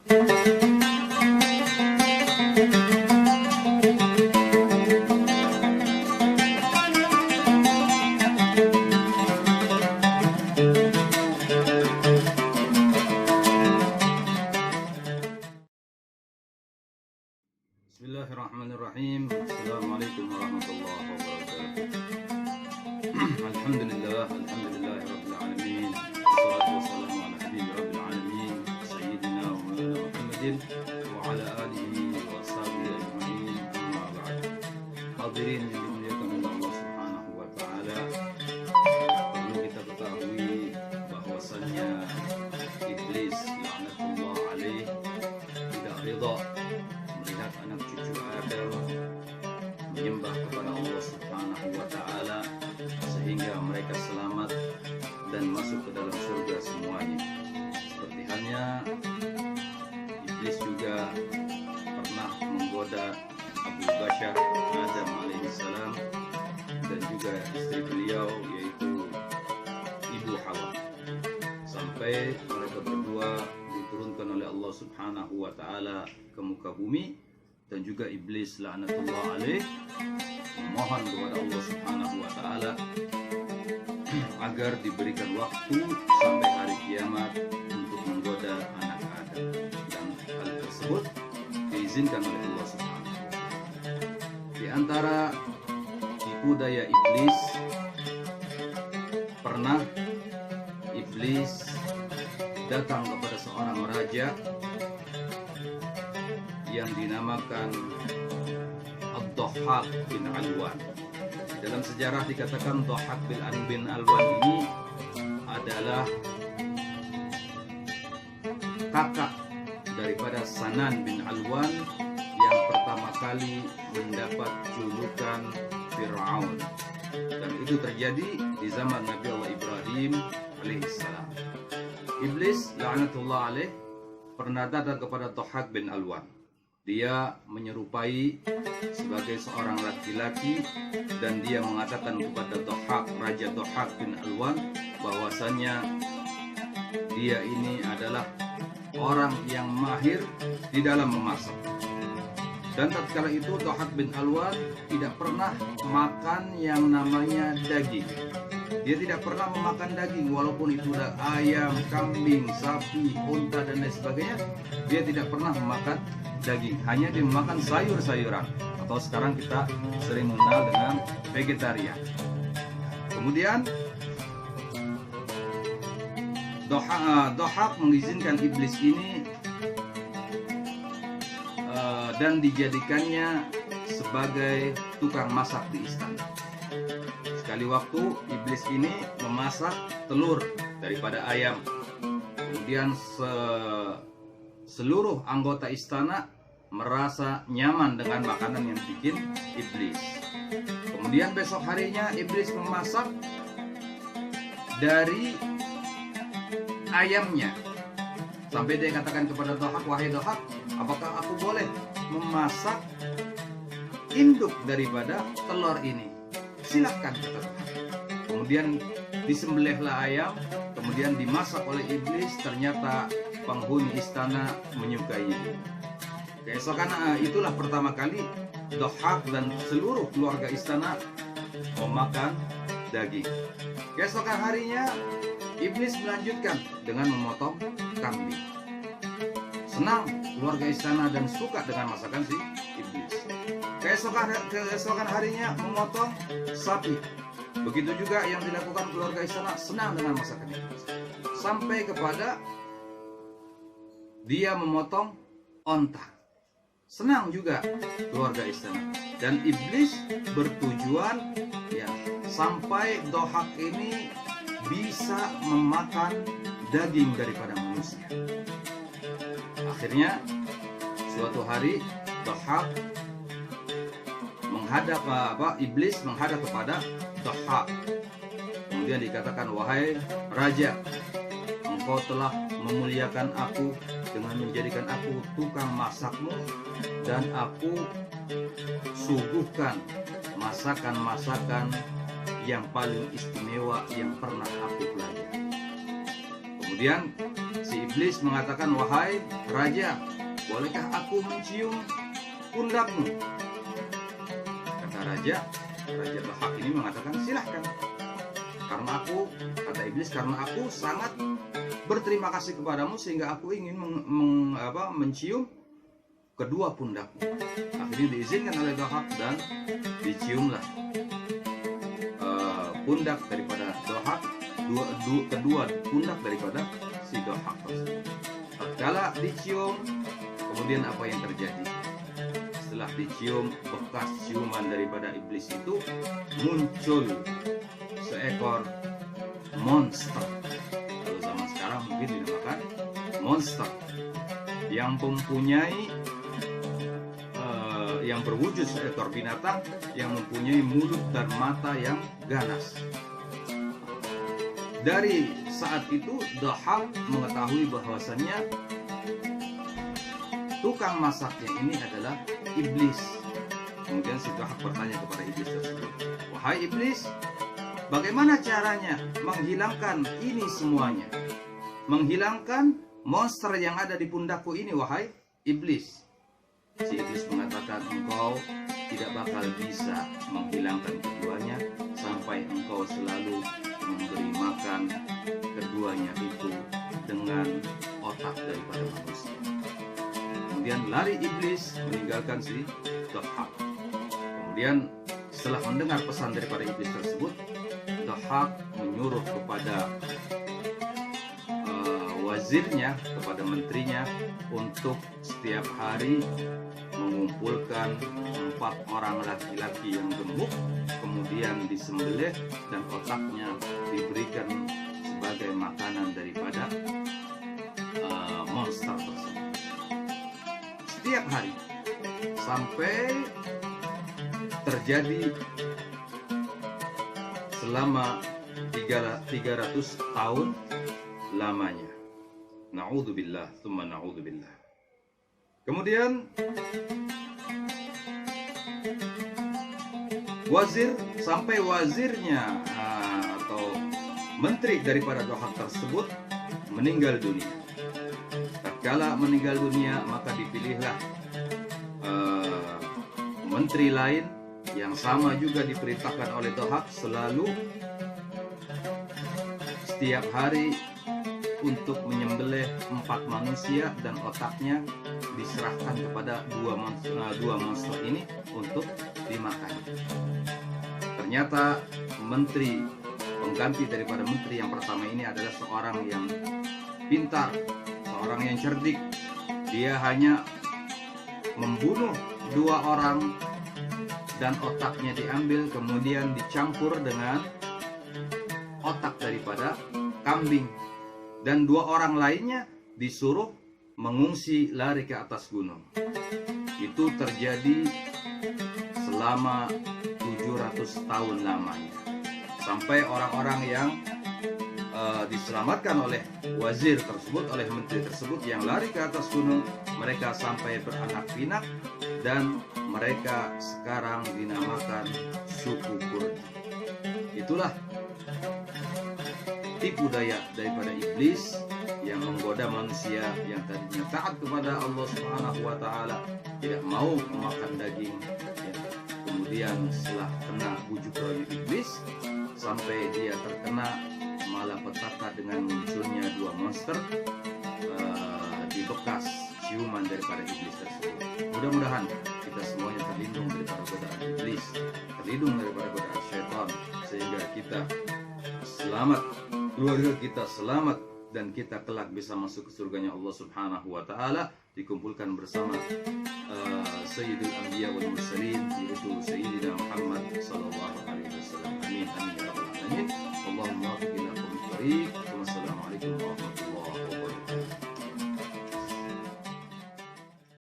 Bismillahirrahmanirrahim. Assalamualaikum warahmatullahi wabarakatuh. Alhamdulillah, alhamdulillahirabbil alamin. Wassalatu wassalamu ala nabiyyi rabbil alamin, sayyidina wa maulana Muhammadin wa ala alihi wa sahbihi ajma'in. Amma ba'd. Hadirin yang dimuliakan oleh Allah Subhanahu wa taala, perlu kita ketahui bahwasannya iblis laknatullah alaih tidak ridha melihat anak cucu Adam menyembah kepada Allah Subhanahu wa taala sehingga mereka selamat dan masuk ke dalam surga semuanya. Seperti halnya iblis juga pernah menggoda Abu Bashar Adam alaihissalam dan juga istri beliau yaitu Ibu Hawa, sampai mereka berdua diturunkan oleh Allah Subhanahu wa taala ke muka bumi, dan juga iblis laknatullah alaih memohon kepada Allah Subhanahu wa taala agar diberikan waktu sampai hari kiamat untuk menggoda anak Adam, dan hal tersebut diizinkan oleh Allah Subhanahu wa taala. Di antara tipu daya iblis, pernah iblis datang kepada seorang raja yang dinamakan Ad-Dhahhak bin Alwan. Dalam sejarah dikatakan Dhahhak bin Alwan ini adalah kakak daripada Sanan bin Alwan yang pertama kali mendapat julukan Fir'aun, dan itu terjadi di zaman Nabi Allah Ibrahim alaihissalam. Iblis laknatullah alaih pernah datang kepada Dhahhak bin Alwan. Dia menyerupai sebagai seorang laki-laki, dan dia mengatakan kepada Raja Dhahhak bin Alwan bahwasannya dia ini adalah orang yang mahir di dalam memasak. Dan tatkala itu Dhahhak bin Alwan tidak pernah makan yang namanya daging. Dia tidak pernah memakan daging, walaupun itu ayam, kambing, sapi, unta dan lain sebagainya. Dia tidak pernah memakan daging, hanya dia memakan sayur-sayuran, atau sekarang kita sering mengenal dengan vegetarian. Kemudian Dhahhak mengizinkan iblis ini dan dijadikannya sebagai tukang masak di istana. Sekali waktu iblis ini memasak telur daripada ayam, kemudian seluruh anggota istana merasa nyaman dengan makanan yang bikin iblis. Kemudian besok harinya iblis memasak dari ayamnya, sampai dia katakan kepada Dhahhak, "Wahai Dhahhak, apakah aku boleh memasak induk daripada telur ini?" "Silakan," kata Dhahhak. Kemudian disembelihlah ayam, kemudian dimasak oleh iblis. Ternyata penghuni istana menyukainya. Keesokan itulah pertama kali Dhahhak dan seluruh keluarga istana memakan daging. Keesokan harinya iblis melanjutkan dengan memotong kambing. Senang keluarga istana dan suka dengan masakan si iblis. Keesokan harinya memotong sapi. Begitu juga yang dilakukan keluarga istana, senang dengan masakan iblis. Sampai kepada dia memotong onta. Senang juga keluarga istana. Dan iblis bertujuan sampai Dhahhak ini bisa memakan daging daripada manusia. Akhirnya suatu hari Dhahhak iblis menghadap kepada Dhahhak. Kemudian dikatakan, "Wahai raja, engkau telah memuliakan aku dengan menjadikan aku tukang masakmu, dan aku suguhkan masakan-masakan yang paling istimewa yang pernah aku pelajari." Kemudian si Iblis mengatakan, wahai raja, bolehkah aku mencium pundakmu? Kata raja Dohak ini mengatakan, silahkan. Karena aku, kata iblis, karena aku sangat berterima kasih kepadamu sehingga aku ingin mencium kedua pundakmu. Akhirnya diizinkan oleh Dohak dan diciumlah pundak daripada Dohak, kedua pundak daripada si Dohak tersebut. Tatkala dicium, kemudian apa yang terjadi? Setelah dicium, bekas ciuman daripada iblis itu muncul seekor monster. Kalau zaman sekarang mungkin dinamakan monster yang mempunyai yang berwujud seekor binatang yang mempunyai mulut dan mata yang ganas. Dari saat itu Dohak mengetahui bahwasannya tukang masaknya ini adalah iblis. Kemudian si Dohak bertanya kepada iblis tersebut, wahai iblis, bagaimana caranya menghilangkan ini semuanya? Menghilangkan monster yang ada di pundakku ini, wahai iblis. Si iblis mengatakan, engkau tidak bakal bisa menghilangkan keduanya sampai engkau selalu memberi makan keduanya itu dengan otak daripada manusia. Kemudian lari iblis meninggalkan si Dohak. Kemudian setelah mendengar pesan daripada iblis tersebut, Dohak menyuruh kepada wazirnya, kepada menterinya untuk setiap hari mengumpulkan 4 orang laki-laki yang gemuk, kemudian disembelih dan otaknya diberikan sebagai makanan daripada monster tersebut. Setiap hari sampai terjadi selama 300 tahun lamanya. Na'udzubillah, tsumma na'udzubillah. Kemudian sampai wazirnya atau menteri daripada Dohak tersebut meninggal dunia. Tatkala meninggal dunia, maka dipilihlah menteri lain yang sama juga diperintahkan oleh Dohak selalu setiap hari untuk menyembelih 4 manusia dan otaknya diserahkan kepada dua monster ini untuk dimakan. Ternyata menteri pengganti daripada menteri yang pertama ini adalah seorang yang pintar, seorang yang cerdik. Dia hanya membunuh 2 orang dan otaknya diambil kemudian dicampur dengan otak daripada kambing. Dan 2 orang lainnya disuruh mengungsi lari ke atas gunung. Itu terjadi selama 700 tahun lamanya. Sampai orang-orang yang diselamatkan oleh wazir tersebut, oleh menteri tersebut yang lari ke atas gunung, mereka sampai beranak pinak dan mereka sekarang dinamakan suku Kurdi. Itulah tipu daya daripada iblis yang menggoda manusia yang tadinya taat kepada Allah Subhanahu wa taala, tidak mau memakan daging, ya. Kemudian setelah kena bujuk rayu iblis sampai dia terkena malapetaka dengan munculnya 2 monster di bekas ciuman daripada iblis tersebut. Mudah-mudahan kita semuanya terlindung daripada godaan iblis, terlindung daripada godaan syaitan, sehingga kita selamat, keluarga kita selamat, dan kita kelak bisa masuk ke surganya Allah Subhanahu wa taala, dikumpulkan bersama Sayyidul Anbiya wal Mursalin, yaitu Sayyidina Muhammad sallallahu alaihi wasallam. Amin amin ya rabbal alamin. Allahumma wafiq ila aqwamit thariq.